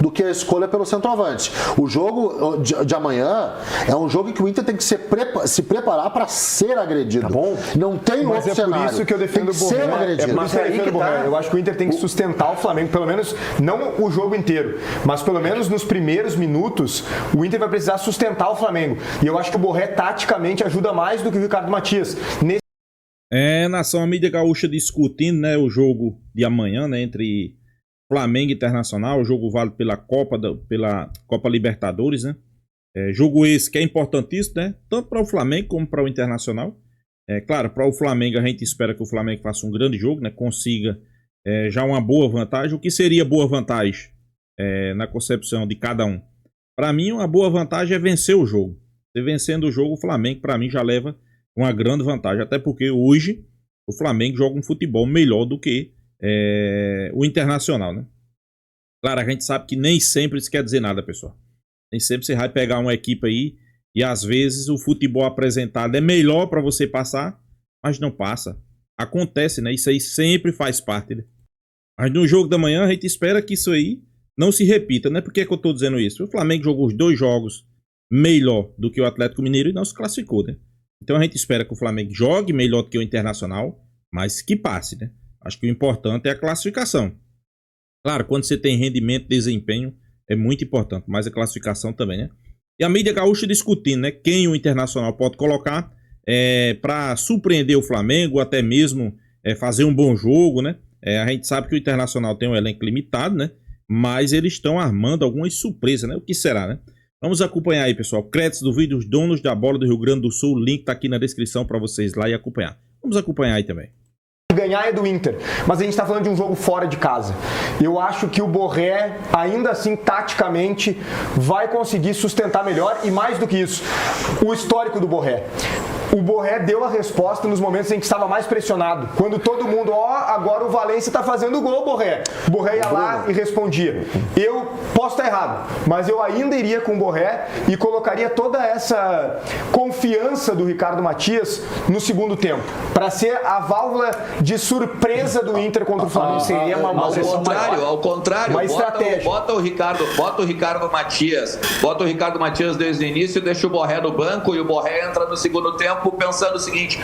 do que a escolha pelo centroavante. O jogo de amanhã é um jogo em que o Inter tem que se preparar para ser agredido. Tá bom? Não tem outro cenário. Mas é por isso que eu defendo o Borré. Eu acho que o Inter tem que sustentar o Flamengo, pelo menos não o jogo inteiro, mas pelo menos nos primeiros minutos o Inter vai precisar sustentar o Flamengo. E eu acho que o Borré taticamente ajuda mais do que o Ricardo Matias. Nação, a mídia gaúcha discutindo, né, o jogo de amanhã, né, entre Flamengo e Internacional, o jogo válido pela Copa Libertadores, né? Jogo esse que é importantíssimo, né? Tanto para o Flamengo como para o Internacional. Claro, para o Flamengo a gente espera que o Flamengo faça um grande jogo, né? Consiga já uma boa vantagem. O que seria boa vantagem na concepção de cada um? Para mim, uma boa vantagem é vencer o jogo. Se vencendo o jogo, o Flamengo, para mim, já leva uma grande vantagem. Até porque hoje o Flamengo joga um futebol melhor do que o Internacional, né? Claro, a gente sabe que nem sempre isso quer dizer nada, pessoal. Nem sempre você vai pegar uma equipe aí e às vezes o futebol apresentado é melhor para você passar, mas não passa. Acontece, né? Isso aí sempre faz parte, né? Mas no jogo da manhã a gente espera que isso aí não se repita, né? Por que eu tô dizendo isso? O Flamengo jogou os 2 jogos melhor do que o Atlético Mineiro e não se classificou, né? Então a gente espera que o Flamengo jogue melhor do que o Internacional, mas que passe, né? Acho que o importante é a classificação. Claro, quando você tem rendimento, desempenho, é muito importante, mas a classificação também, né? E a mídia gaúcha discutindo, né? Quem o Internacional pode colocar para surpreender o Flamengo, até mesmo fazer um bom jogo, né? A gente sabe que o Internacional tem um elenco limitado, né? Mas eles estão armando algumas surpresas, né? O que será, né? Vamos acompanhar aí, pessoal. Créditos do vídeo, os donos da bola do Rio Grande do Sul. O link tá aqui na descrição para vocês lá e acompanhar. Vamos acompanhar aí também. Ganhar é do Inter, mas a gente está falando de um jogo fora de casa. Eu acho que o Borré, ainda assim, taticamente, vai conseguir sustentar melhor e mais do que isso, o histórico do Borré. O Borré deu a resposta nos momentos em que estava mais pressionado. Quando todo mundo, agora o Valência está fazendo gol, Borré. O Borré ia lá e respondia. Eu posso estar errado, mas eu ainda iria com o Borré e colocaria toda essa confiança do Ricardo Matias no segundo tempo, para ser a válvula de surpresa do Inter contra o Flamengo. Seria uma ao contrário, uma estratégia. Bota o Ricardo Matias desde o início, deixa o Borré no banco e o Borré entra no segundo tempo pensando o seguinte: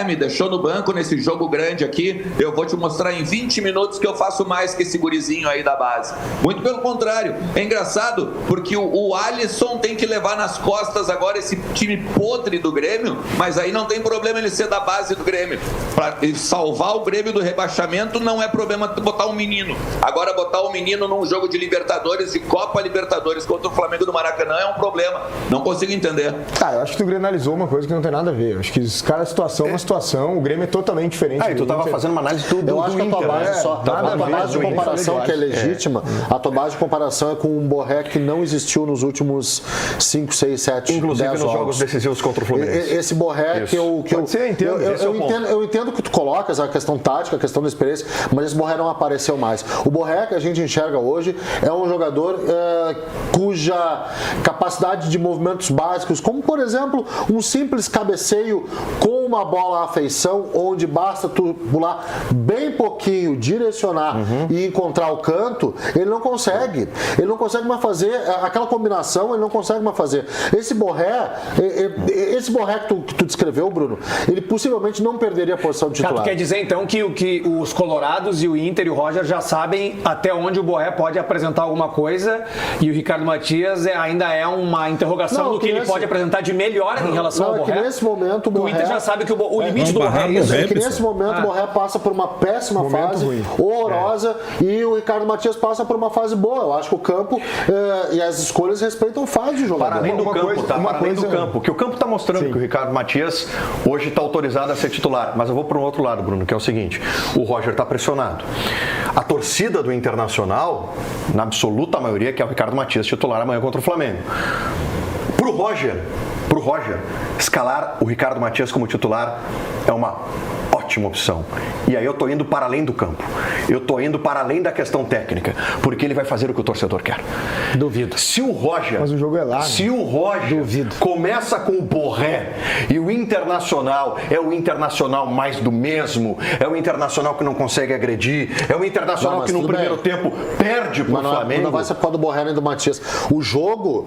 me deixou no banco nesse jogo grande aqui, eu vou te mostrar em 20 minutos que eu faço mais que esse gurizinho aí da base. Muito pelo contrário. É engraçado porque o Alisson tem que levar nas costas agora esse time podre do Grêmio, mas aí não tem problema ele ser da base do Grêmio. Para salvar o Grêmio do rebaixamento não é problema botar um menino. Agora botar um menino num jogo de Libertadores, de Copa Libertadores contra o Flamengo do Maracanã é um problema. Não consigo entender. Eu acho que tu granalizou uma coisa que não tem nada a ver. Eu acho que cada situação é uma situação, o Grêmio é totalmente diferente. E tu estava fazendo uma análise do Inter. Eu acho que a tua base a tua base de comparação que é legítima, a tua base de comparação é com um Borré que não existiu nos últimos 5, 6, 7, inclusive 10 nos jogos decisivos contra o Fluminense. Esse Borré que eu entendo que tu colocas a questão tática, a questão da experiência, mas esse Borré não apareceu mais. O Borré que a gente enxerga hoje é um jogador cuja capacidade de movimentos básicos, como por exemplo um simples cabeceio com uma bola à feição, onde basta tu pular bem pouquinho, direcionar e encontrar o canto, ele não consegue mais fazer aquela combinação, ele não consegue mais fazer. Esse Borré que tu descreveu, Bruno, ele possivelmente não perderia a posição de titular. Tu quer dizer então que os Colorados e o Inter e o Roger já sabem até onde o Borré pode apresentar alguma coisa e o Ricardo Matias ainda é uma interrogação do que ele pode apresentar de melhor em relação ao Borré? Nesse momento o Inter já sabe que o limite do Borré é isso. É que nesse momento o Borré passa por uma péssima fase, horrorosa, e o Ricardo Matias passa por uma fase boa. Eu acho que o campo e as escolhas respeitam fase de jogador. Para além do campo, para além do campo. Que o campo está mostrando que o Ricardo Matias hoje está autorizado a ser titular. Mas eu vou para um outro lado, Bruno, que é o seguinte: o Roger está pressionado. A torcida do Internacional, na absoluta maioria, quer o Ricardo Matias titular amanhã contra o Flamengo. Para o Roger, Para o Roger, escalar o Ricardo Matias como titular é uma ótima opção. E aí eu tô indo para além do campo. Eu tô indo para além da questão técnica, porque ele vai fazer o que o torcedor quer. Duvido. Se o Roger... Mas o jogo é lá. Se o Roger começa com o Borré e o Internacional é o Internacional mais do mesmo, é o Internacional que não consegue agredir, é o Internacional que no primeiro tempo perde pro Flamengo. Não vai ser por causa do Borré nem do Matias. O jogo,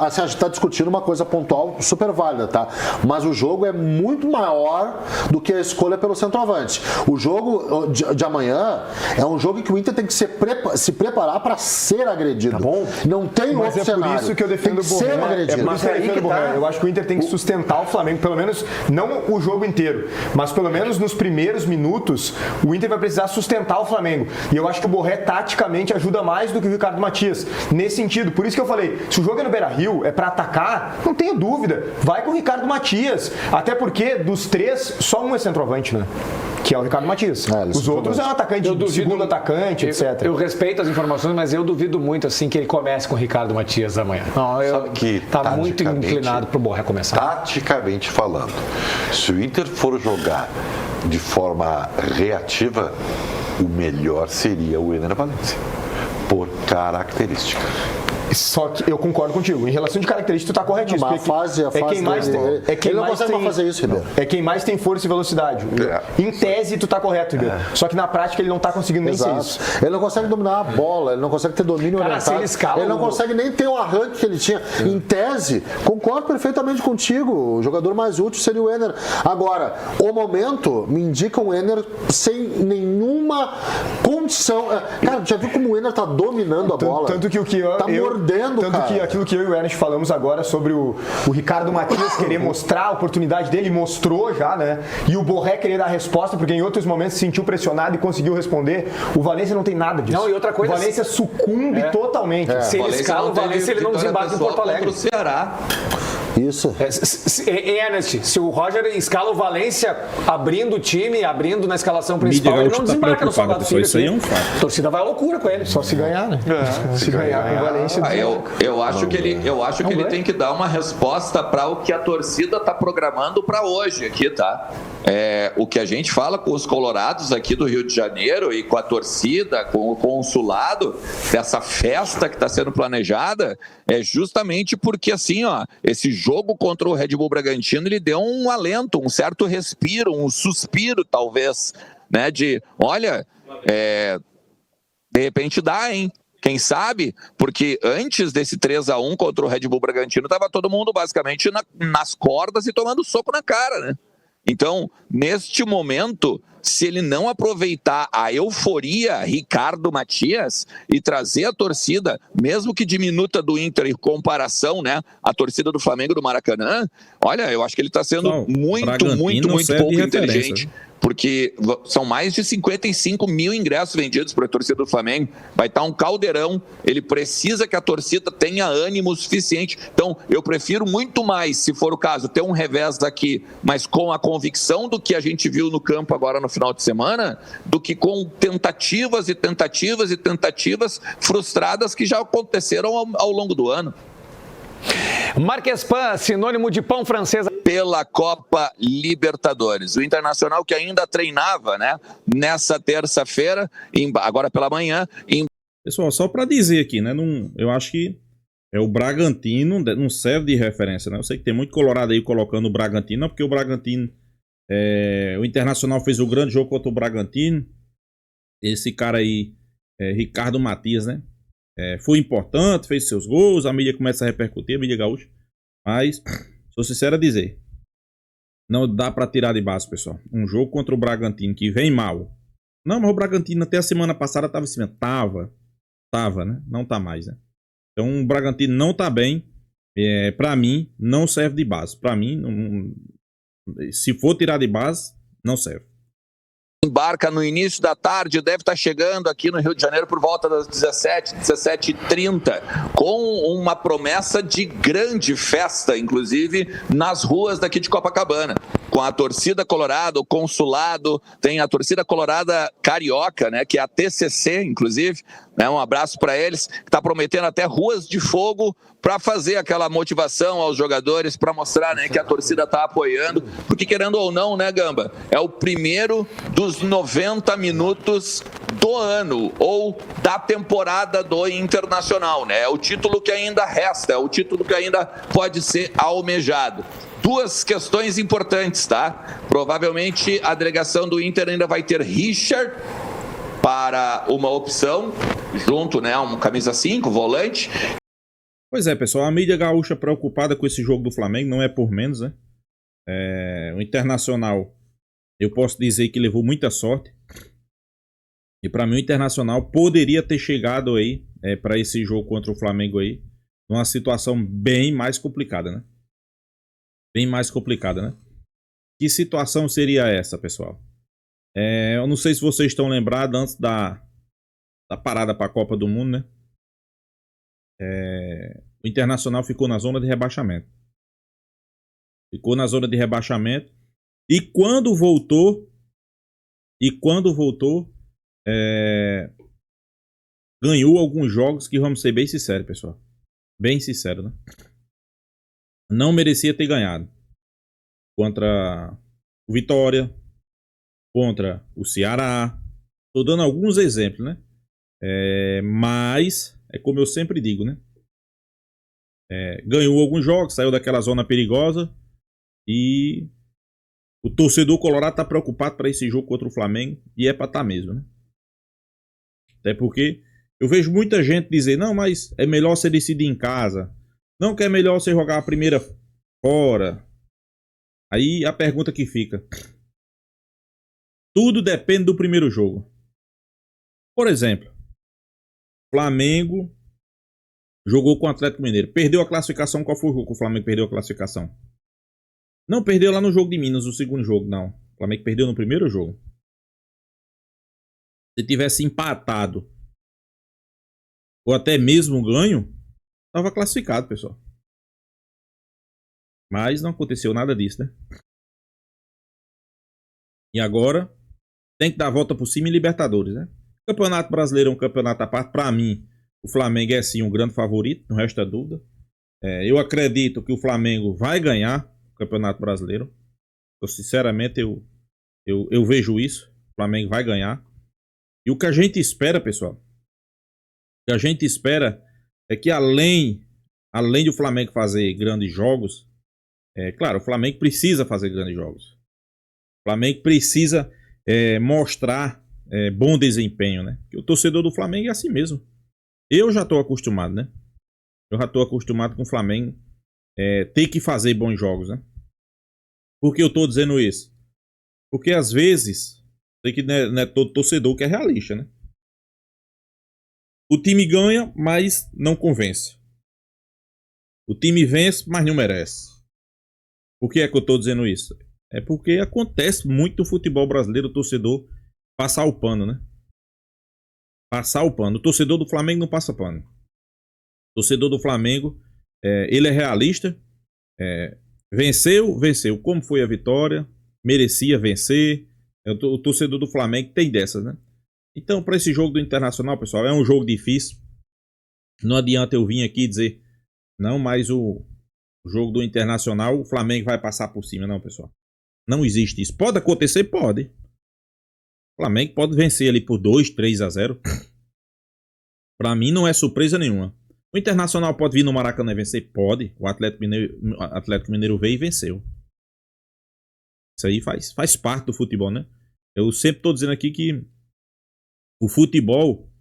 assim, a gente tá discutindo uma coisa pontual super válida, tá? Mas o jogo é muito maior do que a escolha pelo centroavante. O jogo de amanhã é um jogo que o Inter tem que se preparar para ser agredido. Tá bom? Não tem outro cenário. Por isso que eu defendo o Borré. Eu acho que o Inter tem que sustentar o Flamengo, pelo menos, não o jogo inteiro, mas pelo menos nos primeiros minutos, o Inter vai precisar sustentar o Flamengo. E eu acho que o Borré, taticamente, ajuda mais do que o Ricardo Matias. Nesse sentido, por isso que eu falei, se o jogo é no Beira-Rio, é para atacar, não tenha dúvida, vai com o Ricardo Matias. Até porque, dos três, só um é centroavante, né? Que é o Ricardo Matias. Os outros é um atacante, segundo atacante, etc. Eu respeito as informações, mas eu duvido muito assim que ele comece com o Ricardo Matias amanhã. Não, sabe que tá muito inclinado pro Borré começar. Taticamente falando, se o Inter for jogar de forma reativa, o melhor seria o Ener Valencia, por característica. Só que eu concordo contigo. Em relação de característica, tu tá corretíssimo. A fase quem mais tem. Ele não consegue mais fazer isso, Ribeiro. É quem mais tem força e velocidade. Em tese, tu tá correto, Ribeiro. Só que na prática ele não tá conseguindo nem ser isso. Ele não consegue dominar a bola, ele não consegue ter domínio orientado. Ele não consegue nem ter o arranque que ele tinha. Em tese, concordo perfeitamente contigo. O jogador mais útil seria o Ener. Agora, o momento me indica o Ener sem nenhuma condição. Cara, já viu como o Ener tá dominando a bola? Tanto que o que tá mordendo, tanto que aquilo que eu e o Ernest falamos agora sobre o Ricardo Matias querer mostrar a oportunidade dele, mostrou já, né? E o Borré querer dar a resposta, porque em outros momentos se sentiu pressionado e conseguiu responder. O Valência não tem nada disso. Não, e outra coisa, o Valência sucumbe totalmente. Se ele escala o Valência, ele não desembarca em Porto Alegre. Ceará. Isso. Ernest, se o Roger escala o Valência abrindo o time, abrindo na escalação principal, ele não desembarca no Salgado Filho. Isso aí é um fato. A torcida vai à loucura com ele. Só se ganhar, né? Se ganhar com o Valência. Eu acho que ele tem que dar uma resposta para o que a torcida está programando para hoje aqui, tá? O que a gente fala com os colorados aqui do Rio de Janeiro e com a torcida, com o consulado, dessa festa que está sendo planejada, é justamente porque, assim, ó, esse jogo contra o Red Bull Bragantino, ele deu um alento, um certo respiro, um suspiro, talvez, né, de, olha, de repente dá, hein? Quem sabe? Porque antes desse 3-1 contra o Red Bull Bragantino, estava todo mundo basicamente nas cordas e tomando soco na cara, né? Então, neste momento, se ele não aproveitar a euforia Ricardo Matias e trazer a torcida, mesmo que diminuta do Inter em comparação, né, a torcida do Flamengo do Maracanã, olha, eu acho que ele está sendo muito pouco inteligente. Porque são mais de 55 mil ingressos vendidos para a torcida do Flamengo. Vai estar um caldeirão. Ele precisa que a torcida tenha ânimo suficiente. Então, eu prefiro muito mais, se for o caso, ter um revés aqui, mas com a convicção do que a gente viu no campo agora no final de semana, do que com tentativas e tentativas e tentativas frustradas que já aconteceram ao longo do ano. Marquespan, sinônimo de pão francês. Pela Copa Libertadores. O Internacional que ainda treinava, né, nessa terça-feira, agora pela manhã. Pessoal, só para dizer aqui, né, eu acho que o Bragantino não serve de referência, né? Eu sei que tem muito colorado aí colocando o Bragantino, porque o Bragantino, o Internacional fez o grande jogo contra o Bragantino. Esse cara aí, Ricardo Matias, né? Foi importante, fez seus gols, a mídia começa a repercutir, a mídia gaúcha. Mas, sou sincero a dizer, não dá pra tirar de base, pessoal. Um jogo contra o Bragantino que vem mal. Não, mas o Bragantino até a semana passada tava em cima. Tava, né? Não tá mais, né? Então o Bragantino não tá bem. Pra mim, não serve de base. Pra mim, se for tirar de base, não serve. Embarca no início da tarde, deve estar chegando aqui no Rio de Janeiro por volta das 17h30, com uma promessa de grande festa, inclusive nas ruas daqui de Copacabana. com a torcida colorada, o consulado, tem a torcida colorada carioca, né, que é a TCC, inclusive, né, um abraço para eles, que está prometendo até ruas de fogo para fazer aquela motivação aos jogadores, para mostrar, né, que a torcida está apoiando, porque querendo ou não, né, Gamba, é o primeiro dos 90 minutos do ano, ou da temporada do Internacional, né, é o título que ainda resta, é o título que ainda pode ser almejado. Duas questões importantes, tá? Provavelmente a delegação do Inter ainda vai ter Richard para uma opção, junto, né, um camisa 5, volante. Pois é, pessoal, a mídia gaúcha preocupada com esse jogo do Flamengo não é por menos, né? O Internacional, eu posso dizer que levou muita sorte. E para mim o Internacional poderia ter chegado aí para esse jogo contra o Flamengo aí numa situação bem mais complicada, né? Bem mais complicada, né? Que situação seria essa, pessoal? Eu não sei se vocês estão lembrados antes da parada para a Copa do Mundo, né? O Internacional ficou na zona de rebaixamento. Ficou na zona de rebaixamento. E quando voltou, ganhou alguns jogos que, vamos ser bem sinceros, pessoal. Bem sincero, né? Não merecia ter ganhado. Contra o Vitória, contra o Ceará. Estou dando alguns exemplos, né? Mas, é como eu sempre digo, né? Ganhou alguns jogos, saiu daquela zona perigosa. E o torcedor colorado está preocupado para esse jogo contra o Flamengo. E é para estar mesmo, né? Até porque eu vejo muita gente dizer, não, mas é melhor você decidir em casa. Não, que é melhor você jogar a primeira fora. Aí a pergunta que fica. Tudo depende do primeiro jogo. Por exemplo, Flamengo jogou com o Atlético Mineiro. Perdeu a classificação. Qual foi o jogo que o Flamengo perdeu a classificação? Não, perdeu lá no jogo de Minas, o segundo jogo, não. O Flamengo perdeu no primeiro jogo. Se tivesse empatado ou até mesmo ganho, estava classificado, pessoal. Mas não aconteceu nada disso, né? E agora tem que dar a volta por cima em Libertadores, né? Campeonato Brasileiro é um campeonato à parte. Para mim, o Flamengo é sim um grande favorito, não resta dúvida. Eu acredito que o Flamengo vai ganhar o Campeonato Brasileiro. Sinceramente, eu vejo isso. O Flamengo vai ganhar. E o que a gente espera, pessoal, o que a gente espera é que além de o Flamengo fazer grandes jogos, claro, o Flamengo precisa fazer grandes jogos. O Flamengo precisa mostrar bom desempenho, né? Porque o torcedor do Flamengo é assim mesmo. Eu já estou acostumado, né? Eu já estou acostumado com o Flamengo ter que fazer bons jogos, né? Por que eu estou dizendo isso? Porque às vezes, sei que não é todo torcedor que é realista, né? O time ganha, mas não convence. O time vence, mas não merece. Por que é que eu estou dizendo isso? É porque acontece muito no futebol brasileiro o torcedor passar o pano, né? Passar o pano. O torcedor do Flamengo não passa pano. O torcedor do Flamengo, ele é realista. Venceu. Como foi a vitória? Merecia vencer. O torcedor do Flamengo tem dessas, né? Então, para esse jogo do Internacional, pessoal, é um jogo difícil. Não adianta eu vir aqui dizer, não, mas o jogo do Internacional, o Flamengo vai passar por cima. Não, pessoal. Não existe isso. Pode acontecer? Pode. O Flamengo pode vencer ali por 2-3-0. Para mim, não é surpresa nenhuma. O Internacional pode vir no Maracanã e vencer? Pode. O Atlético Mineiro veio e venceu. Isso aí faz parte do futebol, né? Eu sempre estou dizendo aqui que o futebol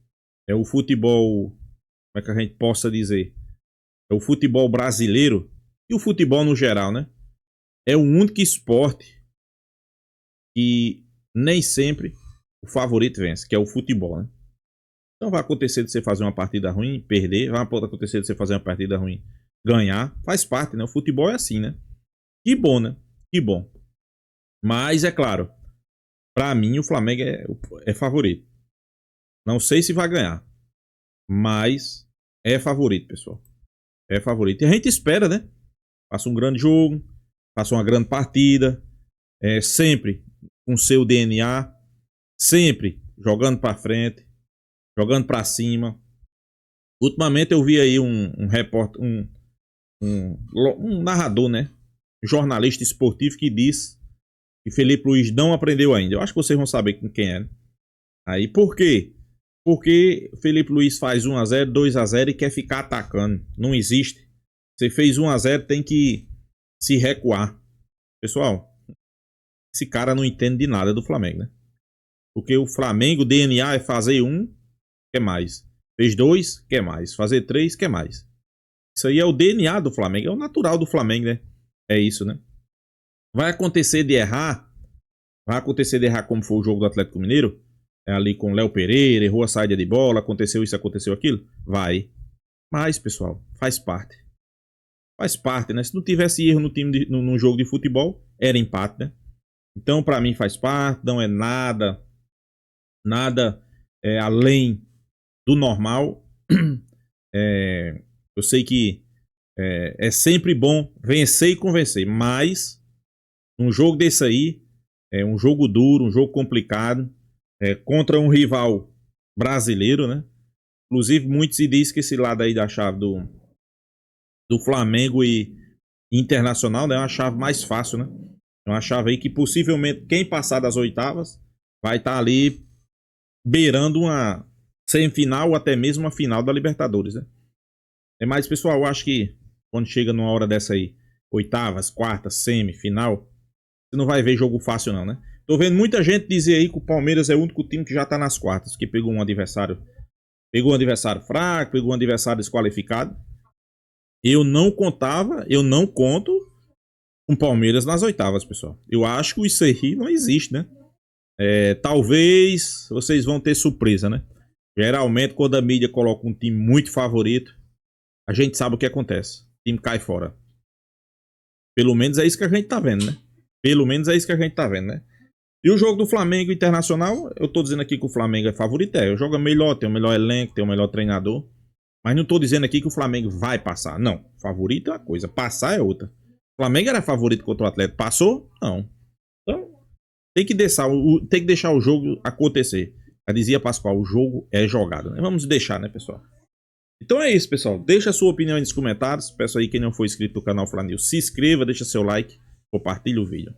é o futebol, como é que a gente possa dizer? É o futebol brasileiro e o futebol no geral, né? É o único esporte que nem sempre o favorito vence, que é o futebol, né? Então vai acontecer de você fazer uma partida ruim, perder. Vai acontecer de você fazer uma partida ruim, ganhar. Faz parte, né? O futebol é assim, né? Que bom, né? Que bom. Mas, é claro, pra mim o Flamengo é favorito. Não sei se vai ganhar, mas é favorito, pessoal. É favorito. E a gente espera, né? Faça um grande jogo, faça uma grande partida. sempre com seu DNA, sempre jogando para frente, jogando para cima. Ultimamente eu vi aí um repórter, um narrador, né? Um jornalista esportivo que diz que Felipe Luiz não aprendeu ainda. Eu acho que vocês vão saber quem é, né? Aí por quê? Porque Felipe Luiz faz 1-0, 2-0 e quer ficar atacando. Não existe. Você fez 1-0, tem que se recuar. Pessoal, esse cara não entende de nada do Flamengo, né? Porque o Flamengo, o DNA é fazer 1, quer mais. Fez 2, quer mais. Fazer 3, quer mais. Isso aí é o DNA do Flamengo, é o natural do Flamengo, né? É isso, né? Vai acontecer de errar como foi o jogo do Atlético Mineiro, ali com o Léo Pereira, errou a saída de bola, aconteceu isso, aconteceu aquilo. Vai. Mas, pessoal, faz parte. Faz parte, né? Se não tivesse erro no time num jogo de futebol, era empate, né? Então, pra mim, faz parte, não é nada além do normal. Eu sei que é sempre bom vencer e convencer, mas um jogo desse aí é um jogo duro, um jogo complicado, contra um rival brasileiro, né? Inclusive, muito se diz que esse lado aí da chave do Flamengo e Internacional, né, é uma chave mais fácil, né? É uma chave aí que possivelmente quem passar das oitavas vai estar ali beirando uma semifinal ou até mesmo uma final da Libertadores, né? Mas, pessoal, eu acho que quando chega numa hora dessa aí, oitavas, quartas, semifinal, você não vai ver jogo fácil não, né? Tô vendo muita gente dizer aí que o Palmeiras é o único time que já tá nas quartas, que pegou um adversário fraco, pegou um adversário desqualificado. Eu não conto com o Palmeiras nas oitavas, pessoal. Eu acho que isso aí não existe, né? Talvez vocês vão ter surpresa, né? Geralmente, quando a mídia coloca um time muito favorito, a gente sabe o que acontece. O time cai fora. Pelo menos é isso que a gente tá vendo, né? E o jogo do Flamengo Internacional, eu tô dizendo aqui que o Flamengo é favorito. Joga melhor, tem o melhor elenco, tem o melhor treinador. Mas não tô dizendo aqui que o Flamengo vai passar. Não, favorito é uma coisa, passar é outra. O Flamengo era favorito contra o Atlético, passou? Não. Então, tem que deixar o jogo acontecer. Já dizia Pascoal, o jogo é jogado, né? Vamos deixar, né, pessoal? Então é isso, pessoal. Deixa a sua opinião aí nos comentários. Peço aí quem não for inscrito no canal Fla News, se inscreva, deixa seu like, compartilhe o vídeo.